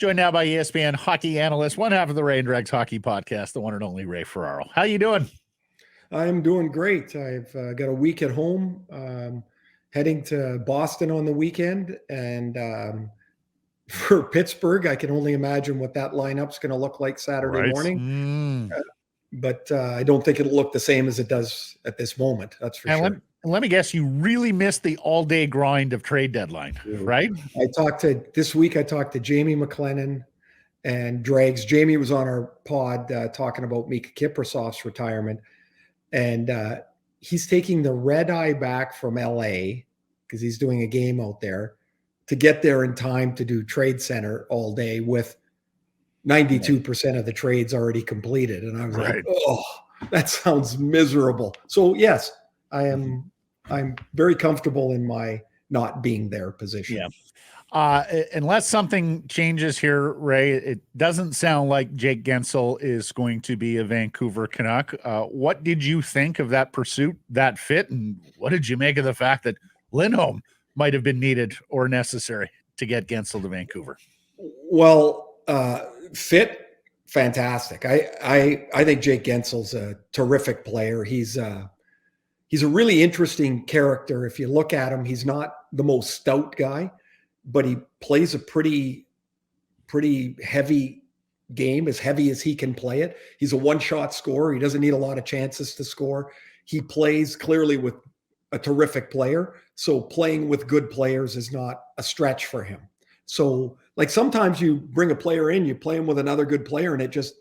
Joined now by ESPN hockey analyst, one half of the Ray and Dregs hockey podcast, the one and only Ray Ferraro. How you doing? I'm doing great. I've got a week at home, heading to Boston on the weekend. And for Pittsburgh, I can only imagine what that lineup's going to look like Saturday morning. But I don't think it'll look the same as it does at this moment. That's for sure. Let me guess, you really missed the all-day grind of trade deadline, right? This week I talked to Jamie McLennan and Dregs. Jamie was on our pod talking about Mika Kiprasov's retirement. And he's taking the red eye back from LA because he's doing a game out there to get there in time to do Trade Center all day with 92% of the trades already completed. And I was like, oh, that sounds miserable. So yes, I'm very comfortable in my not being there position. Yeah. Unless something changes here, Ray, it doesn't sound like Jake Guentzel is going to be a Vancouver Canuck. What did you think of that pursuit, that fit, and what did you make of the fact that Lindholm might have been needed or necessary to get Guentzel to Vancouver? Well, fit, fantastic. I think Jake Guentzel's a terrific player. He's a really interesting character. If you look at him, he's not the most stout guy, but he plays a pretty heavy game, as heavy as he can play it. He's a one-shot scorer. He doesn't need a lot of chances to score. He plays clearly with a terrific player. So playing with good players is not a stretch for him. So like sometimes you bring a player in, you play him with another good player, and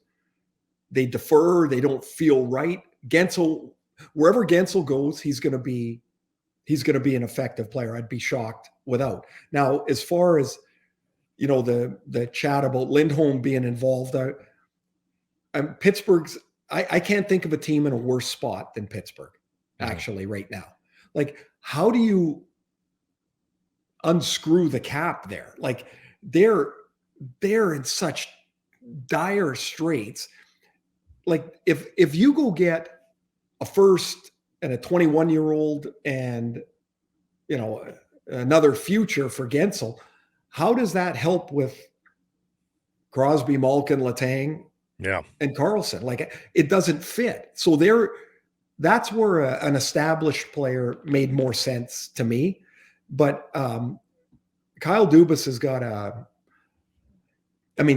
they defer, they don't feel right. Guentzel, wherever Guentzel goes, he's going to be an effective player. I'd be shocked without. Now, as far as, the chat about Lindholm being involved, Pittsburgh's, I can't think of a team in a worse spot than Pittsburgh, actually, right now. Like, how do you unscrew the cap there? Like, they're in such dire straits. Like, if you go get a first and a 21-year-old and, another future for Guentzel, how does that help with Crosby, Malkin, Letang, and Carlson? Like, it doesn't fit. So that's where an established player made more sense to me. But Kyle Dubas has got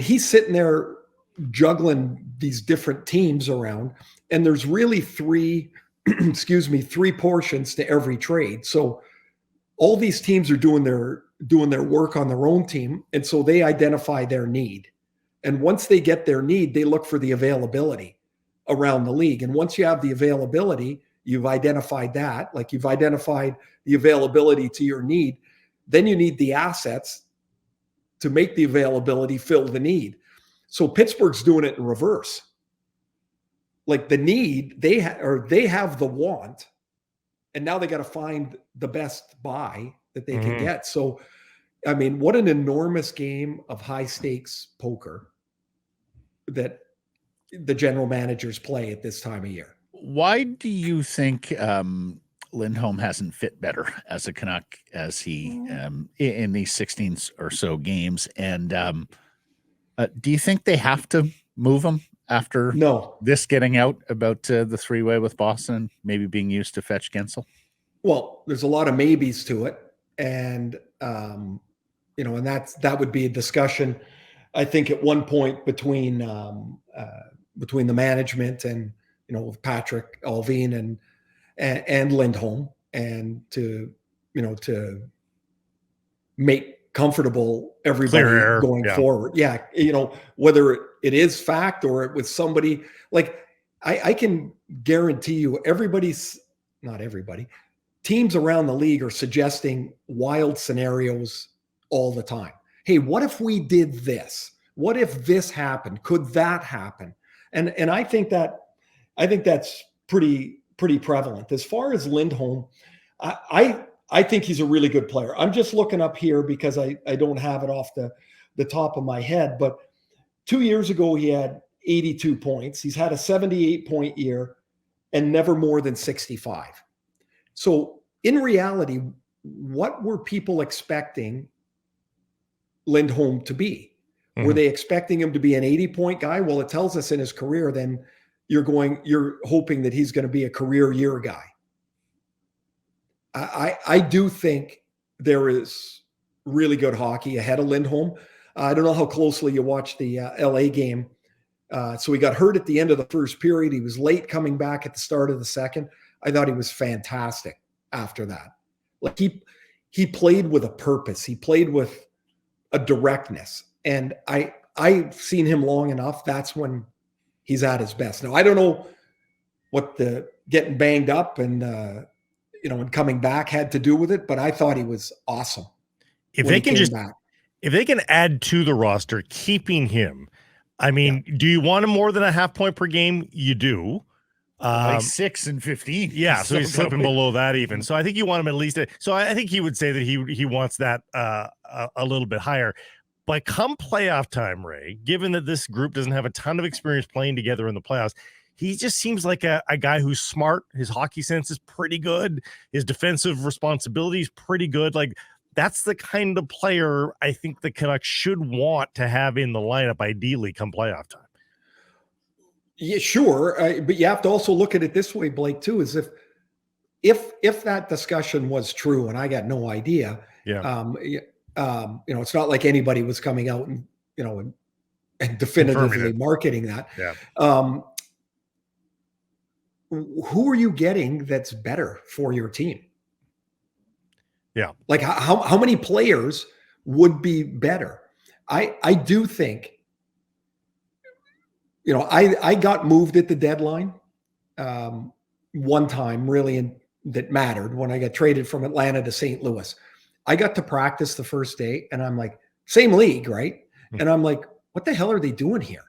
he's sitting there juggling these different teams around, and there's really three portions to every trade. So all these teams are doing their work on their own team, and so they identify their need. And once they get their need, they look for the availability around the league. And once you have the availability, you've identified that, like you've identified the availability to your need, then you need the assets to make the availability fill the need. So Pittsburgh's doing it in reverse. Like the need, they have the want, and now they got to find the best buy that they can get. So, what an enormous game of high stakes poker that the general managers play at this time of year. Why do you think Lindholm hasn't fit better as a Canuck as he in these 16 or so games? And do you think they have to move him after this getting out about the three-way with Boston, maybe being used to fetch Guentzel? Well, there's a lot of maybes to it. And, and that would be a discussion, I think, at one point between the management and, with Patrick Allvin and Lindholm, and to make comfortable everybody going forward. Yeah. Whether it is fact or it was somebody, like I can guarantee you not everybody, teams around the league are suggesting wild scenarios all the time. Hey, what if we did this? What if this happened? Could that happen? And I think that's pretty prevalent. As far as Lindholm, I think he's a really good player. I'm just looking up here because I don't have it off the top of my head, but 2 years ago he had 82 points. He's had a 78-point year and never more than 65. So in reality, what were people expecting Lindholm to be? Were they expecting him to be an 80-point guy? Well, it tells us in his career, then you're hoping that he's going to be a career year guy. I do think there is really good hockey ahead of Lindholm. I don't know how closely you watched the LA game. So he got hurt at the end of the first period. He was late coming back at the start of the second. I thought he was fantastic after that. Like he played with a purpose. He played with a directness. And I've seen him long enough. That's when he's at his best. Now, I don't know what the getting banged up and and coming back had to do with it, but I thought he was awesome. If they can add to the roster, keeping him, I mean, do you want him more than a half point per game? You do. 6 and 15. Yeah, so he's slipping below that even. So I think you want him at least. So I think he would say that he wants that a little bit higher. But come playoff time, Ray, given that this group doesn't have a ton of experience playing together in the playoffs, he just seems like a guy who's smart. His hockey sense is pretty good. His defensive responsibility is pretty good. Like, that's the kind of player I think the Canucks should want to have in the lineup, ideally, come playoff time. Yeah, sure. But you have to also look at it this way, Blake, too, is if that discussion was true, and I got no idea, it's not like anybody was coming out and definitively marketing that. Yeah. Who are you getting that's better for your team? Yeah. Like how many players would be better? I do think, I got moved at the deadline one time really that mattered when I got traded from Atlanta to St. Louis. I got to practice the first day and I'm like, same league, right? And I'm like, what the hell are they doing here?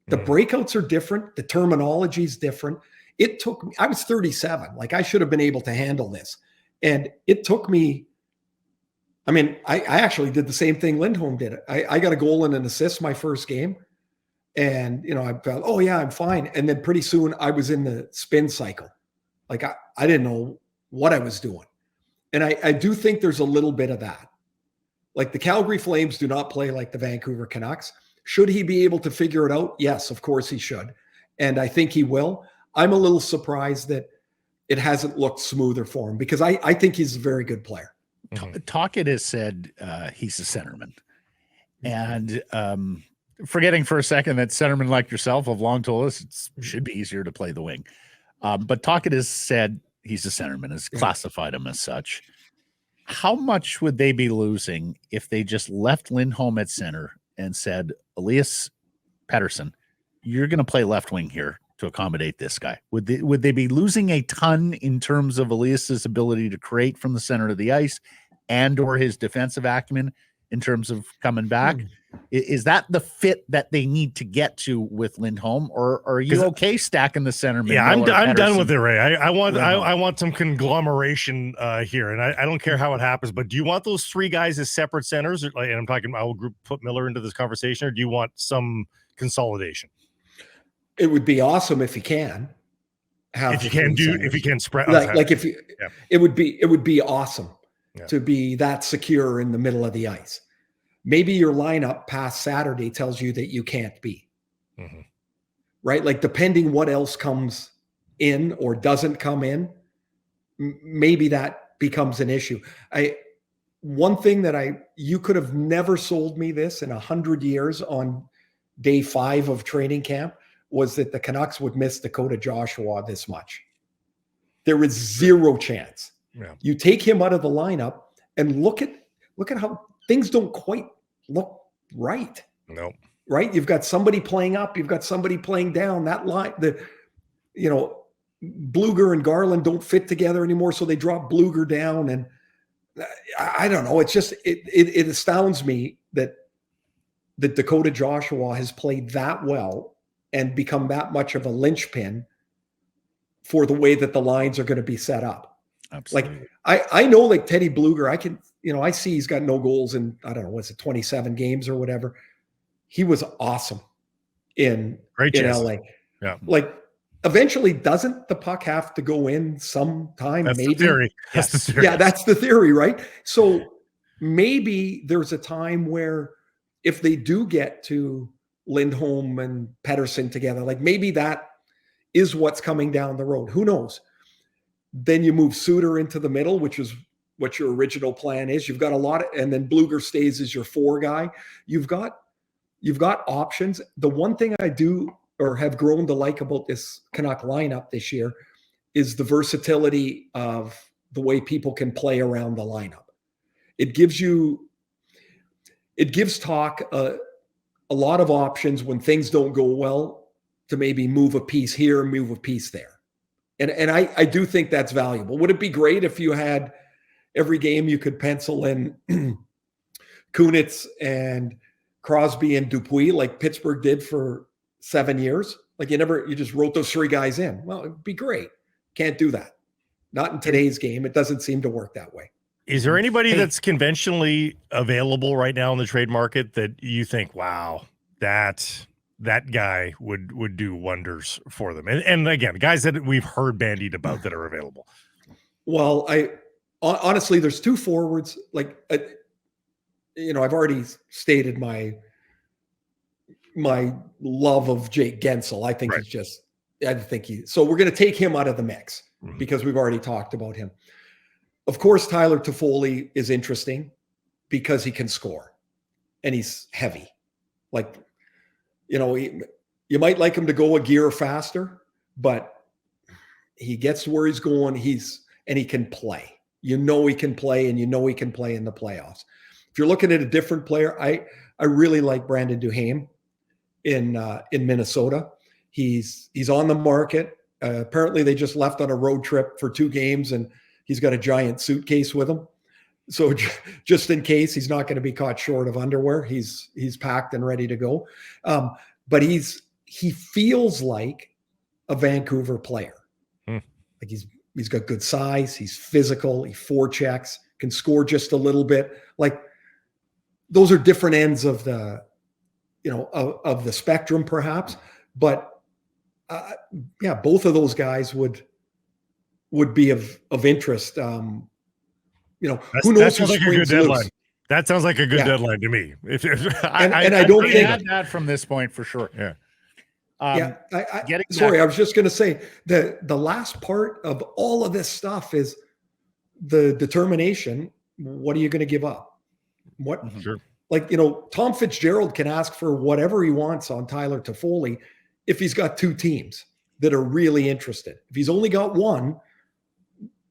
The breakouts are different. The terminology is different. It took me, I was 37. Like I should have been able to handle this. And it took me, I actually did the same thing Lindholm did. I got a goal and an assist my first game. And, I felt, oh yeah, I'm fine. And then pretty soon I was in the spin cycle. Like I didn't know what I was doing. And I do think there's a little bit of that. Like the Calgary Flames do not play like the Vancouver Canucks. Should he be able to figure it out? Yes, of course he should. And I think he will. I'm a little surprised that it hasn't looked smoother for him because I think he's a very good player. Tocchet has said he's a centerman. And forgetting for a second that centermen like yourself have long told us it should be easier to play the wing. But Tocchet has said he's a centerman, has classified him as such. How much would they be losing if they just left Lindholm at center and said, Elias Pettersson, you're going to play left wing here to accommodate this guy? Would they be losing a ton in terms of Elias's ability to create from the center of the ice and or his defensive acumen in terms of coming back? Is that the fit that they need to get to with Lindholm, or are you okay stacking the centerman? Yeah, I'm done with it, Ray. I want some conglomeration here, and I don't care how it happens. But do you want those three guys as separate centers? And I'm talking, I will put Miller into this conversation, or do you want some consolidation? It would be awesome if you can have. If you can spread, it would be awesome to be that secure in the middle of the ice. Maybe your lineup past Saturday tells you that you can't be. Right? Like depending what else comes in or doesn't come in, maybe that becomes an issue. One thing that you could have never sold me this in 100 years on day 5 of training camp was that the Canucks would miss Dakota Joshua this much. There is zero chance. Yeah. You take him out of the lineup and look at how things don't quite look right. No. Right? You've got somebody playing up, you've got somebody playing down. That line, Bluger and Garland don't fit together anymore, so they drop Bluger down. And I don't know. It's just it astounds me that Dakota Joshua has played that well and become that much of a linchpin for the way that the lines are going to be set up. Absolutely. Like I know, like Teddy Bluger, I see he's got no goals in, I don't know, what's it, 27 games or whatever. He was awesome in LA. Yeah. Like eventually doesn't the puck have to go in sometime? That's maybe. the theory. Yes. That's the theory. Yeah, that's the theory, right? So maybe there's a time where if they do get to Lindholm and Pettersson together, like maybe that is what's coming down the road. Who knows? Then you move Suter into the middle, which is what your original plan is. You've got a lot of, and then Blueger stays as your 4 guy. You've got options. The one thing I do or have grown to like about this Canuck lineup this year is the versatility of the way people can play around the lineup. It gives Talk a lot of options when things don't go well to maybe move a piece here, move a piece there. And I do think that's valuable. Would it be great if you had every game you could pencil in Kunitz and Crosby and Dupuis like Pittsburgh did for 7 years? Like you just wrote those 3 guys in. Well, it'd be great. Can't do that. Not in today's game. It doesn't seem to work that way. Is there anybody that's conventionally available right now in the trade market that you think, wow, that guy would do wonders for them? And again, guys that we've heard bandied about that are available. Well, honestly, there's 2 forwards. Like, I've already stated my love of Jake Guentzel. I think so we're going to take him out of the mix because we've already talked about him. Of course, Tyler Toffoli is interesting because he can score and he's heavy. Like, you might like him to go a gear faster, but he gets to where he's going. And he can play. He can play, and he can play in the playoffs. If you're looking at a different player, I really like Brandon Duhaime in Minnesota. He's on the market. Apparently, they just left on a road trip for 2 games, and he's got a giant suitcase with him. So just in case he's not going to be caught short of underwear, he's packed and ready to go. But he feels like a Vancouver player. Like he's got good size. He's physical. He forechecks, can score just a little bit. Like those are different ends of the, of the spectrum perhaps. But both of those guys would be of interest. Who knows? That sounds like a good deadline. That sounds like a good deadline to me. I don't think add that from this point for sure. Yeah. Sorry, I was just going to say the last part of all of this stuff is the determination. What are you going to give up? What? Sure. Like, Tom Fitzgerald can ask for whatever he wants on Tyler Toffoli if he's got 2 teams that are really interested. If he's only got 1,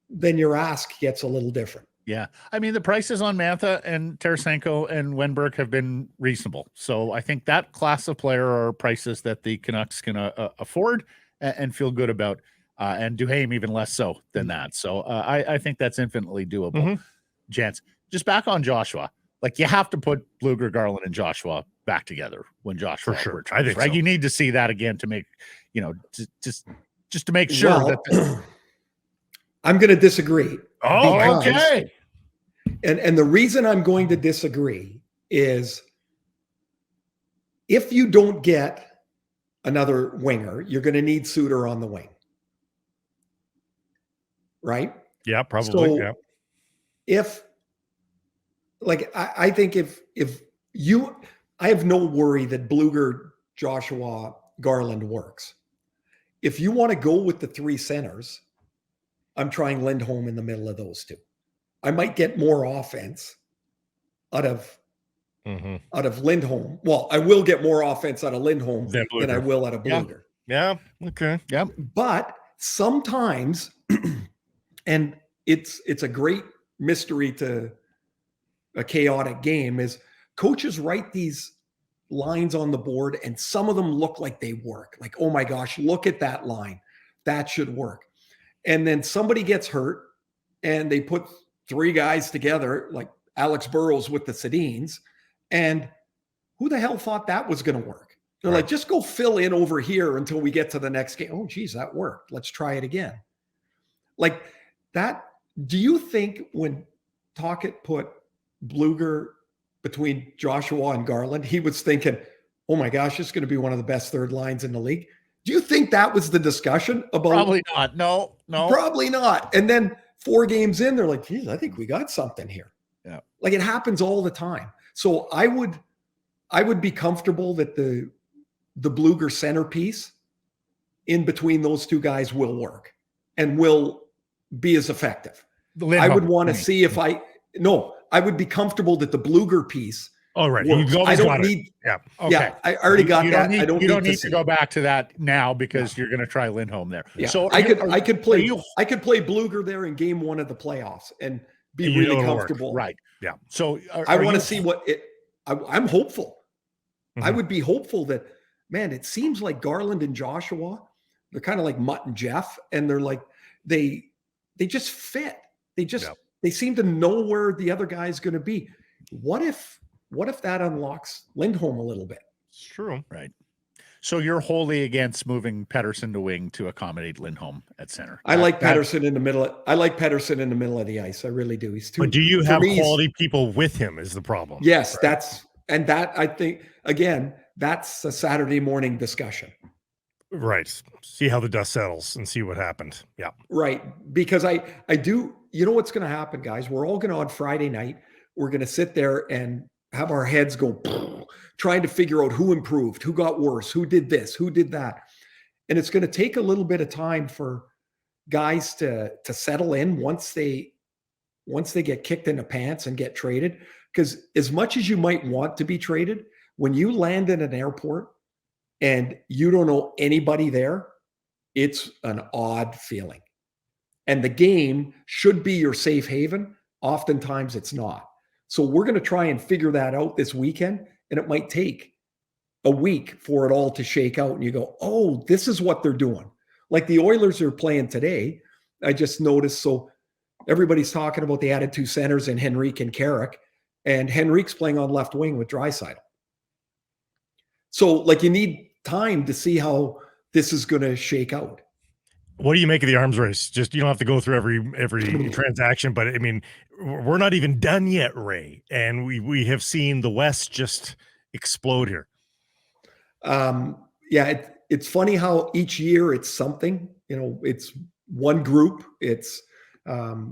then your ask gets a little different. Yeah. I mean, the prices on Mantha and Tarasenko and Wenberg have been reasonable. So I think that class of player are prices that the Canucks can afford and feel good about. And Duhaime even less so than that. So I think that's infinitely doable. Gents, just back on Joshua. Like, you have to put Blueger, Garland, and Joshua back together when Joshua for sure. returns, I think right? so. You need to see that again to make, just to make sure that I'm going to disagree. Oh, okay. And the reason I'm going to disagree is if you don't get another winger, you're going to need Suter on the wing. Right? Yeah, probably. So I think if I have no worry that Blueger, Joshua, Garland works. If you want to go with the 3 centers, I'm trying Lindholm in the middle of those 2. I might get more offense out of Lindholm. Well, I will get more offense out of Lindholm than I will out of Blueger. Yeah. Okay. Yeah. But sometimes, and it's a great mystery to a chaotic game, is coaches write these lines on the board and some of them look like they work. Like, oh my gosh, look at that line. That should work. And then somebody gets hurt and they put 3 guys together, like Alex Burrows with the Sedins. And who the hell thought that was going to work? They're like, just go fill in over here until we get to the next game. Oh, geez, that worked. Let's try it again. Like that. Do you think when Tocchet put Blueger between Joshua and Garland, he was thinking, oh my gosh, this is going to be one of the best 3rd lines in the league? Do you think that was the discussion about? Probably not. No. Probably not. And then 4 games in, they're like, geez, I think we got something here. Yeah. Like it happens all the time. So I I would be comfortable that the Blueger centerpiece in between those two guys will work and will be as effective. I would want to see if I would be comfortable that the Blueger piece. Oh, right. Works. You've always I don't got need. it. Yeah. Okay. Yeah, I already got that. I don't need to see go it. back to that now because you're going to try Lindholm there. Yeah. So I could play Blueger there in game 1 of the playoffs and be really comfortable. Right. Yeah. So I want to see what it. I'm hopeful. Mm-hmm. I would be hopeful that, man, it seems like Garland and Joshua, they're kind of like Mutt and Jeff, and they're like they just fit. They seem to know where the other guy's going to be. What if that unlocks Lindholm a little bit? It's true. Right. So you're wholly against moving Pettersson to wing to accommodate Lindholm at center. I like Pettersson in the middle. I like Pettersson in the middle of the ice. I really do. He's too. But do you have quality people with him? Is the problem? Yes, right? I think again that's a Saturday morning discussion. Right. See how the dust settles and see what happened. Yeah. Right. Because I do. You know what's going to happen, guys? We're all going to on Friday night. We're going to sit there and have our heads go trying to figure out who improved, who got worse, who did this, who did that. And it's going to take a little bit of time for guys to settle in once they get kicked in the pants and get traded. Because as much as you might want to be traded, when you land in an airport and you don't know anybody there, it's an odd feeling. And the game should be your safe haven. Oftentimes it's not. So we're going to try and figure that out this weekend, and it might take a week for it all to shake out. And you go, oh, this is what they're doing. Like the Oilers are playing today. I just noticed. So everybody's talking about the added 2 centers in Henrique and Carrick, and Henrique's playing on left wing with Draisaitl. So like you need time to see how this is going to shake out. What do you make of the arms race? Just, you don't have to go through every transaction, but I mean, we're not even done yet, Ray. And we have seen the West just explode here. Yeah, it's funny how each year it's something, it's one group. It's, a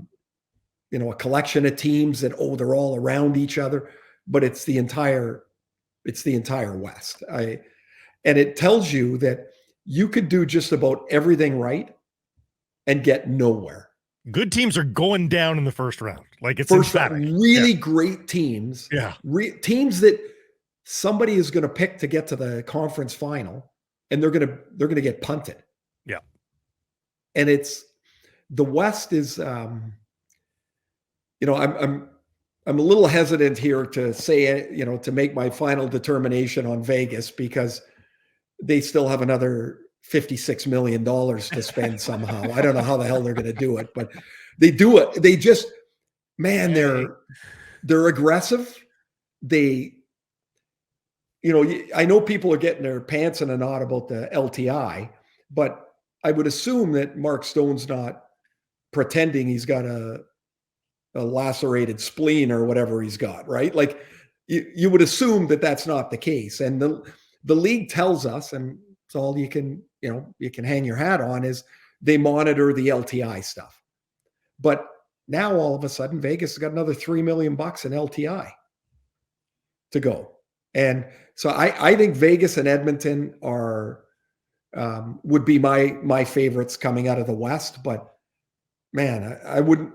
collection of teams that, they're all around each other, but it's the entire West. And it tells you that you could do just about everything right and get nowhere. Good teams are going down in the first round. Like it's first round, really great teams. Yeah. Teams that somebody is going to pick to get to the conference final, and they're going to get punted. Yeah. And it's the West is, I'm a little hesitant here to say, to make my final determination on Vegas because they still have another $56 million to spend somehow. I don't know how the hell they're going to do it, but they do it. They just, man, they're aggressive. I know people are getting their pants in a knot about the LTI, but I would assume that Mark Stone's not pretending he's got a lacerated spleen or whatever he's got, right? Like you would assume that that's not the case. And the league tells us, and it's all you can hang your hat on, is they monitor the LTI stuff. But now all of a sudden Vegas has got another $3 million in LTI to go. And so I think Vegas and Edmonton would be my favorites coming out of the West. But man, I wouldn't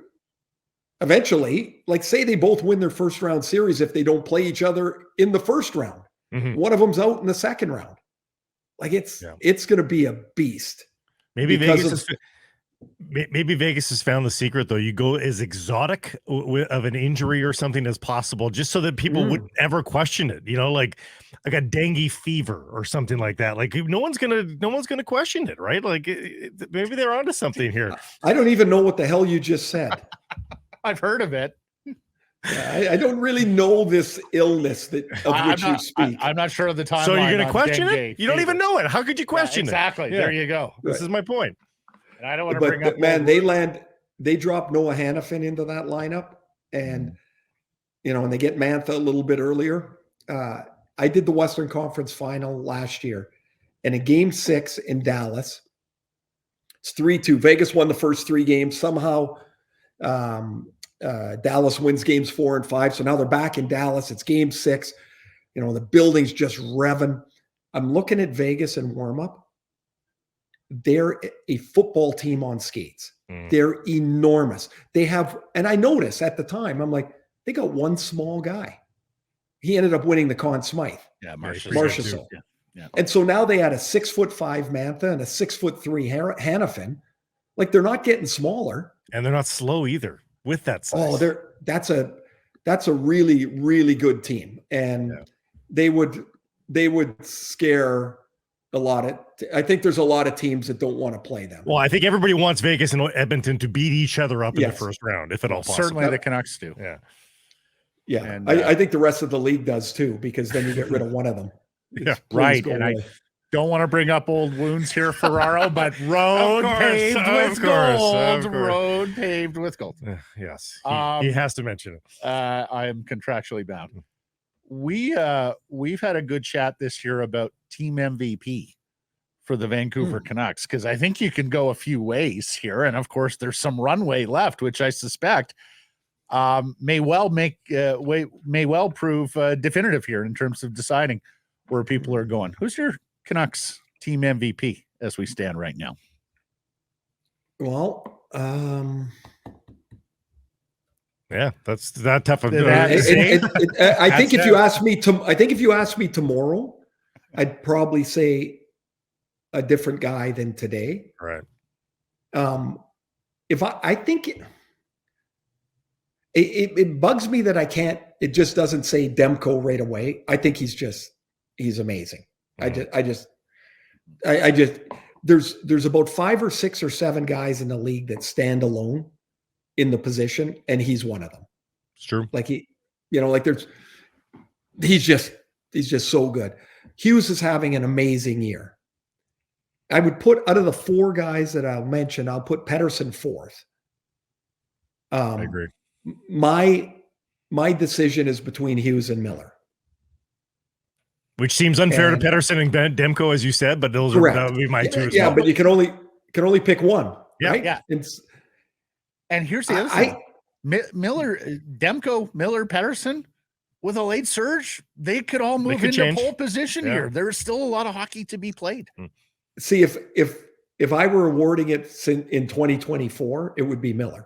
eventually, like, say they both win their first round series if they don't play each other in the first round. Mm-hmm. One of them's out in the second round. Like it's going to be a beast. Maybe Vegas has found the secret, though. You go as exotic of an injury or something as possible, just so that people wouldn't ever question it. Like a dengue fever or something like that. Like no one's gonna question it, right? Like maybe they're onto something here. I don't even know what the hell you just said. I've heard of it. I don't really know this illness of which you speak. I'm not sure of the timeline. So you're going to question it? You don't even know it. How could you question it? Exactly. There you go. This is my point. And I don't want to bring up. Man, they drop Noah Hannafin into that lineup, and and they get Mantha a little bit earlier. I did the Western Conference Final last year, and in Game 6 in Dallas, it's 3-2. Vegas won the first 3 games somehow. Dallas wins games 4 and 5. So now they're back in Dallas. It's Game 6. the building's just revving. I'm looking at Vegas in warm-up. They're a football team on skates. They're enormous. They have, and I noticed at the time, I'm like, they got one small guy. He ended up winning the Conn Smythe. Yeah, Marchessault. Yeah. And so now they had a 6'5" Mantha and a 6'3" Hannafin. Like, they're not getting smaller. And they're not slow either with that size. Oh, that's a really, really good team. And they would scare a lot I think there's a lot of teams that don't want to play them. Well, I think everybody wants Vegas and Edmonton to beat each other up in the first round, if at all possible. Certainly the Canucks do. Yeah. Yeah. And, I think the rest of the league does too, because then you get rid of one of them. Yeah, right. And I don't want to bring up old wounds here, Ferraro, but road paved with gold. Road paved with gold. Yes. He has to mention it. I am contractually bound. We've had a good chat this year about team MVP for the Vancouver Canucks, because I think you can go a few ways here. And of course, there's some runway left, which I suspect may well prove definitive here in terms of deciding where people are going. Who's your Canucks team MVP as we stand right now? Well, yeah, that's that tough of I think if you ask me tomorrow, I'd probably say a different guy than today. Right. I think it bugs me that it just doesn't say Demko right away. I think he's amazing. There's about 5 or 6 or 7 guys in the league that stand alone in the position, and he's one of them. It's true. Like he's just so good. Hughes is having an amazing year. I would put, out of the 4 guys that I'll mention, I'll put Pettersson 4th. I agree. My decision is between Hughes and Miller. Which seems unfair to Pettersson and Demko, as you said, but that would be my 2 as well. Yeah, but you can only pick one. Yeah. Right? Yeah. And here's the other thing. Demko, Miller, Pettersson, with a late surge, they could all move into pole position here. There's still a lot of hockey to be played. See, if I were awarding it in 2024, it would be Miller.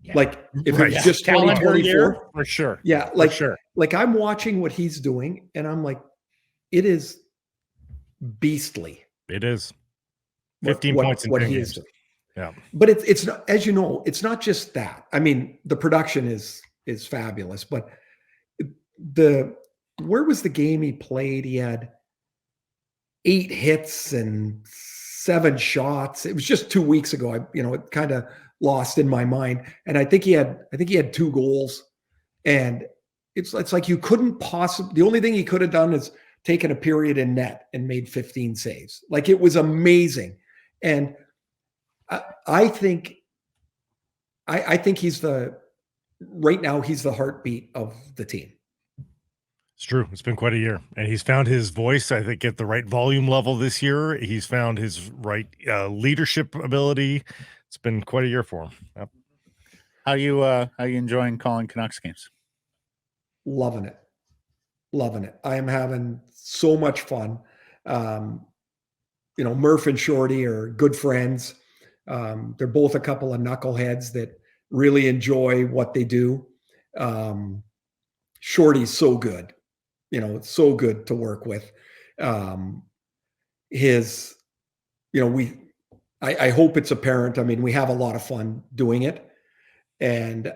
Yeah. Like, if it's just 2024, for sure. Yeah, like I'm watching what he's doing, and I'm like, it is beastly. It is 15 points in 10 games. Yeah, but it's not, as you know, it's not just that. I mean, the production is fabulous, but where was the game he played? He had 8 hits and 7 shots. It was just 2 weeks ago. It kind of lost in my mind. And I think he had 2 goals. And it's like you couldn't possibly, the only thing he could have done is taken a period in net and made 15 saves. Like, it was amazing. And I think right now he's the heartbeat of the team. It's true. It's been quite a year, and he's found his voice, I think, at the right volume level this year. He's found his right leadership ability. It's been quite a year for him. Yep. How you enjoying calling Canucks games? Loving it. I am having so much fun. Murph and Shorty are good friends. They're both a couple of knuckleheads that really enjoy what they do. Shorty's so good. It's so good to work with. I hope it's apparent. I mean, we have a lot of fun doing it. And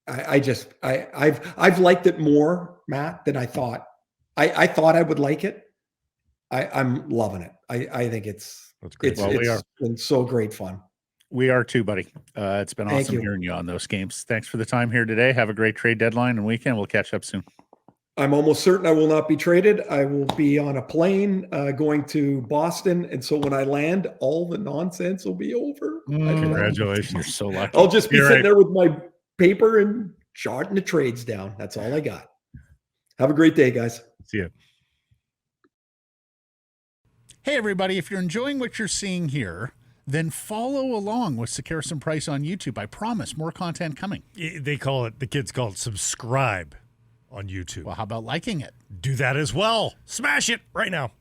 I've liked it more, Matt, than I thought. I thought I would like it. I'm loving it. I think it's been so great fun. We are too, buddy. It's been awesome hearing you on those games. Thanks for the time here today. Have a great trade deadline and weekend. We'll catch up soon. I'm almost certain I will not be traded. I will be on a plane going to Boston. And so when I land, all the nonsense will be over. Congratulations. You're so lucky. I'll just be sitting there with my paper and charting the trades down. That's all I got. Have a great day, guys. See you. Hey, everybody. If you're enjoying what you're seeing here, then follow along with Sekeres and Price on YouTube. I promise more content coming. The kids call it subscribe. on YouTube. Well, how about liking it? Do that as well. Smash it right now.